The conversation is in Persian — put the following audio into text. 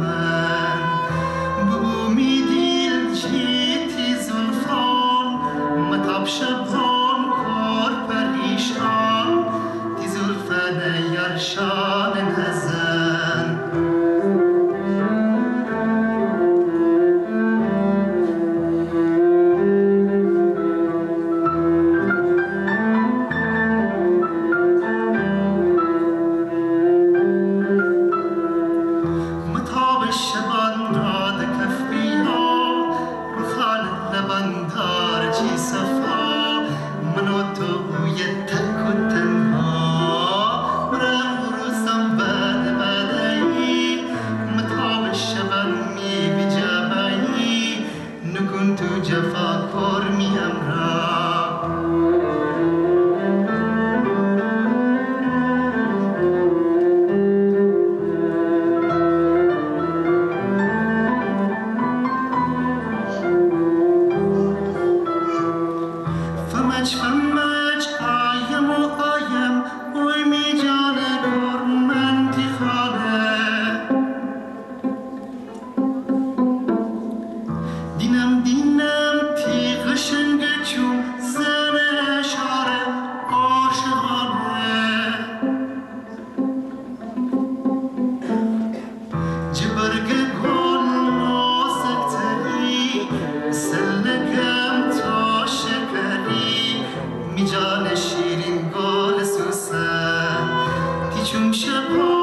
من بو میدیل چیتی زلفان متاب شبان کار پریشان تی زلفان یرشان نزن فمج آیم و آیم اوی می جانه کن من تی خانه دینم تی قشنگ چون زن اشاره عاشقانه جبرگ گل نازکتری سلگم تا شکری می جان شیرین گل سوسن تی چون شبا